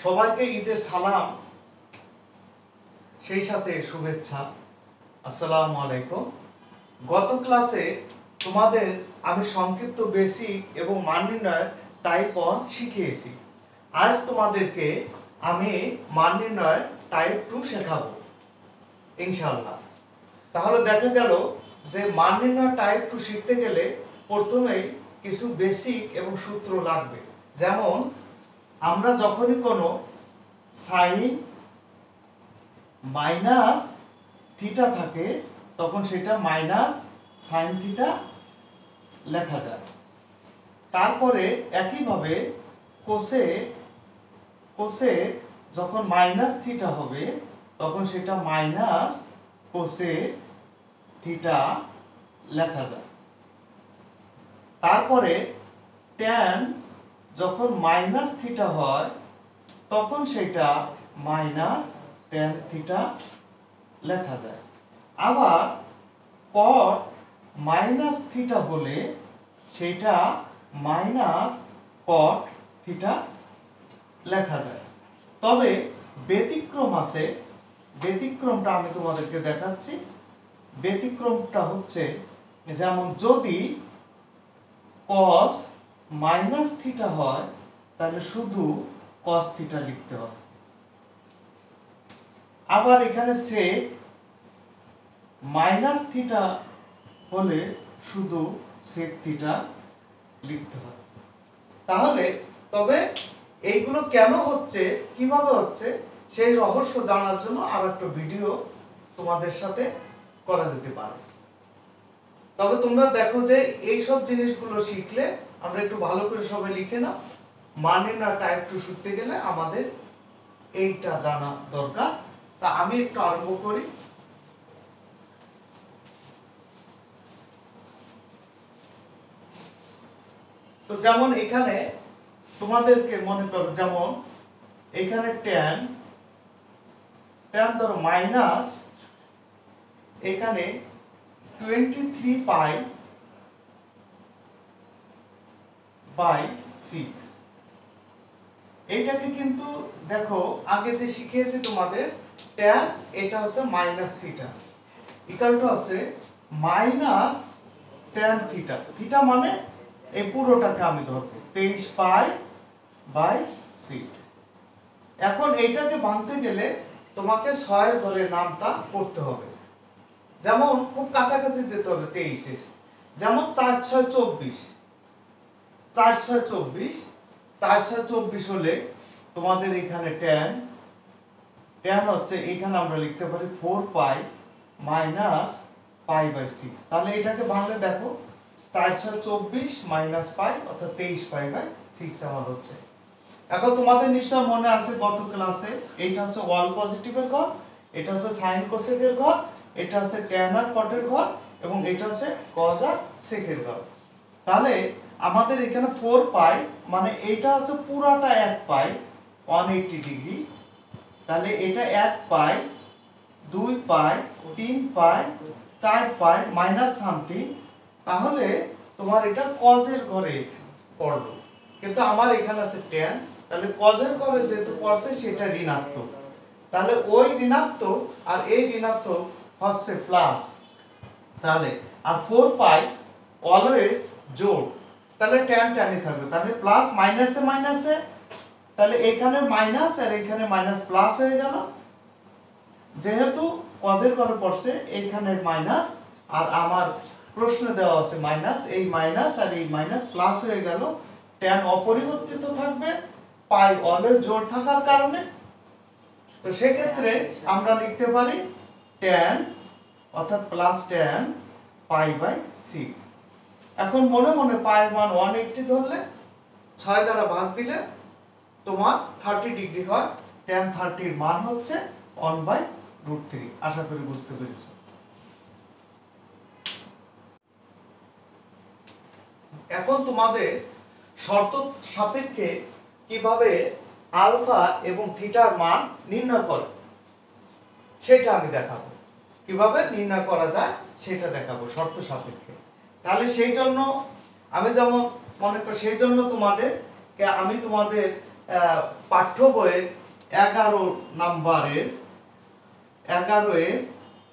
সবাইকে ঈদের সালাম, সেই সাথে শুভেচ্ছা। আসসালামু আলাইকুম। গত ক্লাসে তোমাদের আমি সংক্ষিপ্ত বেসিক এবং মান নির্ণয়ের টাইপ 1 শিখিয়েছি। আজ তোমাদেরকে আমি মান নির্ণয়ের টাইপ 2 শেখাবো ইনশাআল্লাহ। তাহলে দেখা গেল যে মান নির্ণয় টাইপ 2 শিখতে গেলে প্রথমেই কিছু বেসিক এবং সূত্র লাগবে। যেমন আমরা যখনই কোনো সাইন মাইনাস থিটা থাকে তখন সেটা মাইনাস সাইন থিটা লেখা যায়। তারপরে একইভাবে কোসেক যখন মাইনাস থিটা হবে তখন সেটা মাইনাস কোসেক থিটা লেখা যায়। তারপরে ট্যান যখন মাইনাস থিটা হয় তখন সেটা মাইনাস ট্যান থিটা লেখা যায়। আবার কট মাইনাস থিটা হলে সেটা মাইনাস কট থিটা লেখা যায়। তবে ব্যতিক্রম আছে, ব্যতিক্রমটা আমি তোমাদেরকে দেখাচ্ছি। ব্যতিক্রমটা হচ্ছে যেমন যদি কস মাইনাস থিটা হয় তাহলে শুধু কস থিটা লিখতে হবে। আবার এখানে সেক মাইনাস থিটা হলে শুধু সেক থিটা লিখতে হবে। তাহলে তবে এইগুলো কেন হচ্ছে, কিভাবে হচ্ছে, সেই রহস্য জানার জন্য আর একটা ভিডিও তোমাদের সাথে করা যেতে পারে। তবে তোমরা দেখো যে এই সব জিনিসগুলো শিখলে আমরা একটু ভালো করে সবাই লিখে নাও। মান নির্ণয় টাইপ 2 শিখতে গেলে আমাদের এইটা জানা দরকার। তা আমি একটু আরম্ভ করি। তো যেমন এখানে তোমাদেরকে মনে করো, যেমন এখানে ট্যান ধরো মাইনাস এখানে 23 পাই বাই 6। এইটাকে কিন্তু দেখো আগে যে শিখিয়েছি তোমাদের ট্যান, এটা হচ্ছে মাইনাস থিটা ইকুয়াল টু আছে মাইনাস ট্যান থিটা। থিটা মানে এই পুরোটাকে আমি ধরবো 23 পাই বাই 6। এখন এইটাকে ভাঙতে গেলে তোমাকে 6 এর ঘরে নামতা করতে হবে। যেমন খুব কাছাকাছি যেতে হবে 23 এর। যেমন 4 6 24, 4 6 24, 4 6 24 হলে তোমাদের এখানে ট্যান হচ্ছে, এখানে আমরা লিখতে পারি 4 পাই মাইনাস পাই বাই 6। তাহলে এটাকে ভাঙলে দেখো 4 6 24 মাইনাস পাই অর্থাৎ 23 পাই বাই 6 আমার হচ্ছে। এখন তোমাদের নিশ্চয় মনে আছে গত ক্লাসে এইটা হচ্ছে অল পজিটিভের ঘর, এটা হচ্ছে সাইন কোসেকের ঘর, এটা হচ্ছে ট্যান আর কটের ঘর, এবং এটা হচ্ছে কজ আর সেকের ঘর। তাহলে আমাদের এখানে 4 পাই মানে এটা হচ্ছে পুরাটা 1 পাই 180 ডিগ্রি। তাহলে এটা 1 পাই 2 পাই 3 পাই 4 পাই মাইনাস সামথিং। তাহলে তোমার এটা কজের ঘরে পড়লো, কিন্তু আমার এখানে আছে ট্যান। তাহলে কজের ঘরে যেহেতু পড়ছে সেটা ঋণাত্মক, তাহলে ওই ঋণাত্মক আর এই ঋণাত্মক হচ্ছে প্লাস। তাহলে আর 4 পাই অলওয়েজ জোড়, তাহলে ট্যান ট্যানই থাকবে। তাহলে প্লাস মাইনাসে মাইনাসে, তাহলে এখানে মাইনাস আর এখানে মাইনাস প্লাস হয়ে গেল। যেহেতু কজের ঘরে পড়ছে এইখানে মাইনাস, আর আমার প্রশ্ন দেওয়া আছে মাইনাস, এই মাইনাস আর এই মাইনাস প্লাস হয়ে গেল। ট্যান অপরিবর্তিত থাকবে পাই অলওয়েজ জোড় থাকার কারণে। তো সেক্ষেত্রে আমরা লিখতে পারি ট্যান অর্থাৎ প্লাস ট্যান পাই বাই 6। এখন মনে মনে পায়ের মান 180 ধরলে 6 দ্বারা ভাগ দিলে তোমার 30 ডিগ্রি হয়। ট্যান 30 এর মান হচ্ছে 1/√3। আশা করি বুঝতে পেরেছো। এখন তোমাদের শর্ত সাপেক্ষে কিভাবে আলফা এবং থিটার মান নির্ণয় করে সেটা আমি দেখাবো। কিভাবে নির্ণয় করা যায় সেটা দেখাবো শর্ত সাপেক্ষে। তাহলে সেই জন্য আমি যেমন মনে করি, সেই জন্য আমি তোমাদের পাঠ্য বইয়ে 11 এর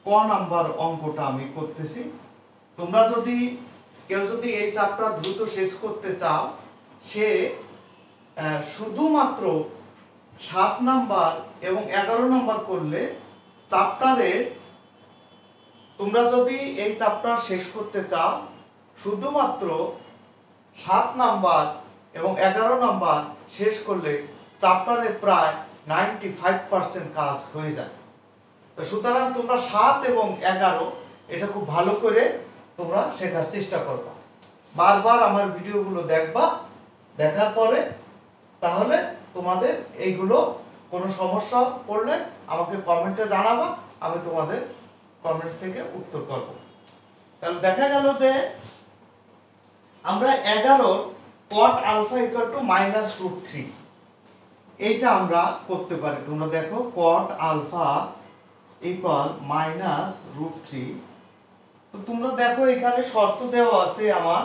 ক নাম্বার অঙ্কটা আমি করতেছি। তোমরা যদি কেউ যদি এই চ্যাপ্টার দ্রুত শেষ করতে চাও, সে শুধুমাত্র 7 নাম্বার এবং 11 নাম্বার করলে চ্যাপ্টারের, তোমরা যদি এই চ্যাপ্টার শেষ করতে চাও শুধুমাত্র 7 নাম্বার এবং 11 নাম্বার শেষ করলে চ্যাপ্টারে প্রায় 95% কাজ হয়ে যায়। তো সুতরাং তোমরা 7 এবং 11 এটা খুব ভালো করে তোমরা শেখার চেষ্টা করবা। বারবার আমার ভিডিওগুলো দেখবা, দেখার পরে তাহলে তোমাদের এইগুলো কোনো সমস্যা পড়লে আমাকে কমেন্টে জানাবা, আমি তোমাদের কমেন্টস থেকে উত্তর করব। তাহলে দেখা গেল যে আমরা 11 cot alpha equal to -√3 এইটা আমরা করতে পারি। তোমরা দেখো cot alpha equal -√3। তো তোমরা দেখো এখানে শর্ত দেওয়া আছে আমার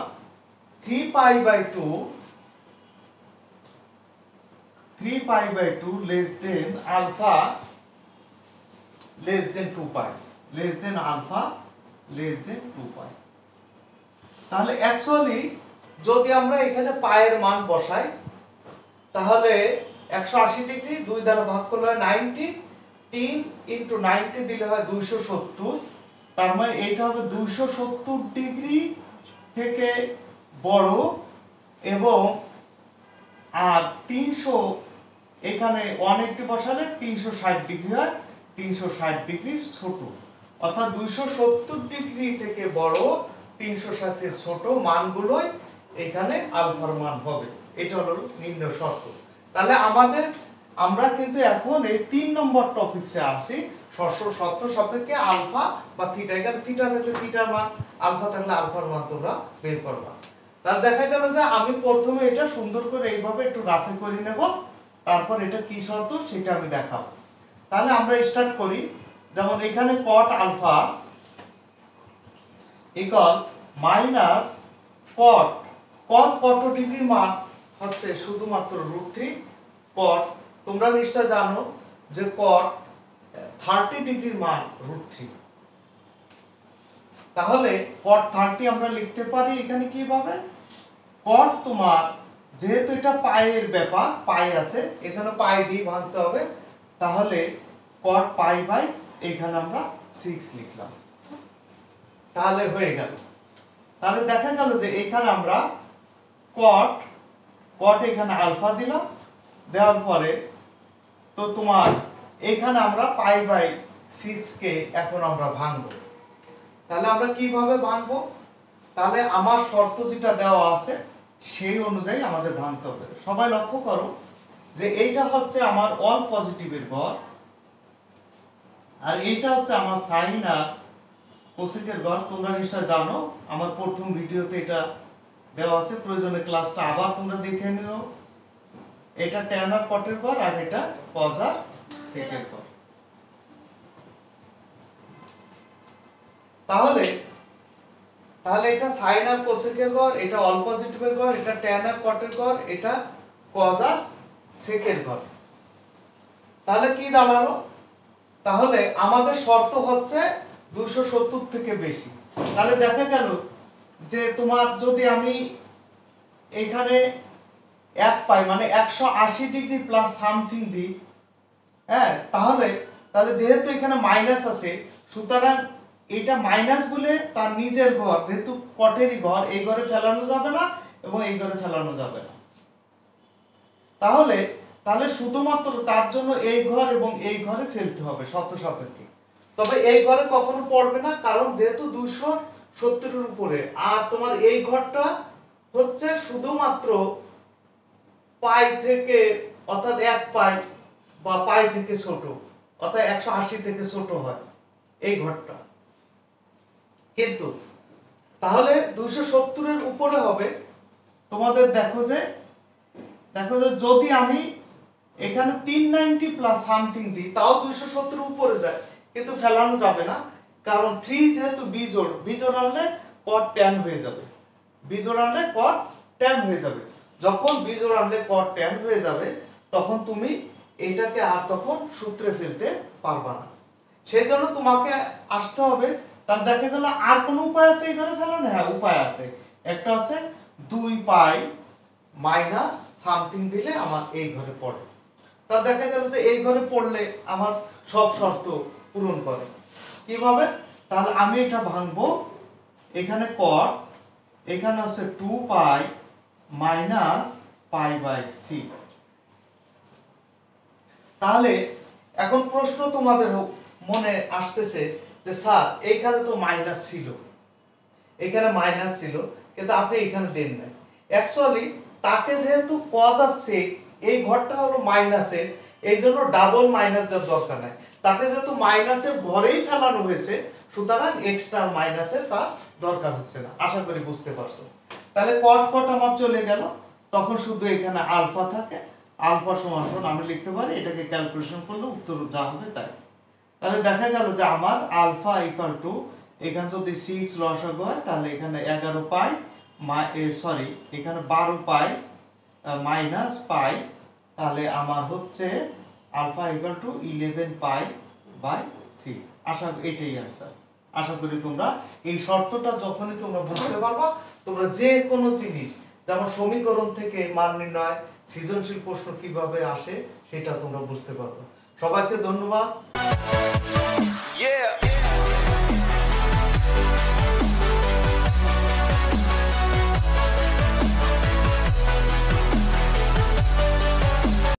3π/2 less than alpha less than 2π less than alpha less than 2π। তাহলে অ্যাকচুয়ালি যদি আমরা এখানে পায়ের মান বসাই তাহলে 180 ডিগ্রি 2 দ্বারা ভাগ করলে হয় 90, 3 × 90 দিলে হয় 270। তার মানে এটা হবে 270 ডিগ্রি থেকে বড় এবং আর 300 এখানে 180 বসালে 360 ডিগ্রি হয়, 360 ডিগ্রির ছোট, অর্থাৎ 270 ডিগ্রি থেকে বড় 360 এর ছোট মানগুলোই এখানে আলফার মান হবে। এটা হলো নির্ণয় শর্ত। তাহলে আমরা কিন্তু এখন এই 3 নম্বর টপিকসে আসি, শর্ত সাপেক্ষে আলফা বা থিটা, এখানে থিটা থাকলে থিটার মান, আলফা থাকলে আলফার মান তোমরা বের করবা। তাহলে দেখা গেল যে আমি প্রথমে এটা সুন্দর করে এইভাবে একটু রাফে করে নেব, তারপর এটা কি শর্ত সেটা আমি দেখাবো। তাহলে আমরা স্টার্ট করি। যেমন এখানে cot alpha equal -cot কত ডিগ্রির মান হচ্ছে শুধুমাত্র √3 cot, তোমরা নিশ্চয় জানো যে cot 30 ডিগ্রির মান √3। তাহলে cot 30 আমরা লিখতে পারি এখানে কিভাবে, cot তোমার যেহেতু এটা পায়ের ব্যাপার, পাই আছে এজন্য পাই দিয়ে ভাঙতে হবে, তাহলে cot π/, এখানে আমরা 6 লিখলাম, তাহলে হয়ে গেল। তাহলে দেখা গেল যে এখানে আমরা cot এখানে আলফা দিলাম, দেওয়ার পরে তো তোমার এখানে আমরা π/6 কে এখন আমরা ভাঙবো। তাহলে আমরা কিভাবে ভাঙবো, তাহলে আমার শর্ত যেটা দেওয়া আছে সেই অনুযায়ী আমাদের ভাঙতে হবে। সবাই লক্ষ্য করো যে এইটা হচ্ছে আমার অল পজিটিভের গড়, আর এইটা হচ্ছে আমার সাইন আর কোসেকের গড়। তোমরা নিশ্চয় জানো, আমার প্রথম ভিডিওতে এটা দেওয়া আছে, প্রয়োজনে ক্লাসটা আবার তোমরা দেখে নিও। এটা ট্যান আর কটের গড় আর এটা কজ আর সেকের গড়। তাহলে এটা সাইন আর কোসেকের গড়, এটা অল পজিটিভের গড়, এটা ট্যান আর কটের গড়, এটা কজ আর সেকের গড়। তাহলে কি দাঁড়ালো, তাহলে আমাদের শর্ত হচ্ছে 270 থেকে বেশি। তাহলে দেখা গেল যে তোমার যদি আমি এখানে 1 পাই মানে 180 ডিগ্রি প্লাস সামথিং দিই, হ্যাঁ, তাহলে যেহেতু এখানে মাইনাস আছে সুতরাং এটা মাইনাস বলে তার নিজের ঘর, যেহেতু কটেরই ঘর, এই ঘরে ফেলানো যাবে না এবং এই ঘরে ফেলানো যাবে না। তাহলে শুধুমাত্র তার জন্য এই ঘর এবং এই ঘরে ফেলতে হবে শর্ত সাপেক্ষে। তবে এই ঘরে কখনো পড়বে না, কারণ যেহেতু 270 এর উপরে, আর তোমার এই ঘরটা হচ্ছে শুধুমাত্র পাই থেকে, অর্থাৎ 1 পাই বা পাই থেকে ছোট, অর্থাৎ 180 থেকে ছোট হয় এই ঘরটা। কিন্তু তাহলে 270 এর উপরে হবে। তোমাদের দেখো যে যদি আমি এখানে 390 প্লাস সামথিং দিই তাও 270 উপরে যায়, কিন্তু ফেলানো যাবে না, কারণ 3 যেহেতু বিজোড় আনলে cot tan হয়ে যাবে, বিজোড় আনলে cot tan হয়ে যাবে। যখন বিজোড় আনলে cot tan হয়ে যাবে তখন তুমি এটাকে আর তখন সূত্রে ফেলতে পারবা না। সেই জন্য তোমাকে আসতে হবে। তার দেখা গেল আর কোনো উপায় আছে এই ঘরে ফেলানো? হ্যাঁ, উপায় আছে। একটা আছে 2 পাই মাইনাস সামথিং দিলে আমার এই ঘরে পড়ে। তার দেখা গেল যে এই ঘরে পড়লে আমার সব শর্ত পূরণ করে। কিভাবে? তাহলে আমি এটা ভাঙবো, এখানে কর, এখানে আছে 2 পাই মাইনাস পাই বাই 6। তাহলে এখন প্রশ্ন তোমাদের মনে আসতেছে যে স্যার এইখানে তো মাইনাস ছিল, এখানে মাইনাস ছিল, কিন্তু আপনি এখানে দেন নাই। অ্যাকচুয়ালি তাকে যেহেতু কজ আসছে এই ঘরটা হলো মাইনাসের, এই জন্য ডাবল মাইনাস দেওয়ার দরকার নাই। তাকে যেহেতু মাইনাসের ঘরেই ফেলানো হয়েছে, সুতরাং এক্সট্রা মাইনাসের তার দরকার হচ্ছে না। আশা করি বুঝতে পারছো। তাহলে কট কট আমার চলে গেল, তখন শুধু এখানে আলফা থাকে। আলফা সমান আমি লিখতে পারি, এটাকে ক্যালকুলেশন করলে উত্তর যা হবে তাই। তাহলে দেখা গেল যে আমার আলফা ইকুয়াল টু, এখানে যদি 6 লসাগু হয় তাহলে এখানে 11 পাই সরি এখানে 12 পাই মাইনাস পাই, তাহলে আমার হচ্ছে alpha equal to 11 pi by 6। আশা এটাই অ্যান্সার। আশা করি তোমরা এই শর্তটা যখনই তোমরা বুঝতে পারবা, তোমরা যে কোনো জিনিস, যেমন সমীকরণ থেকে মান নির্ণয়, সৃজনশীল প্রশ্ন কিভাবে আসে সেটা তোমরা বুঝতে পারবে। সবাইকে ধন্যবাদ। Yeah.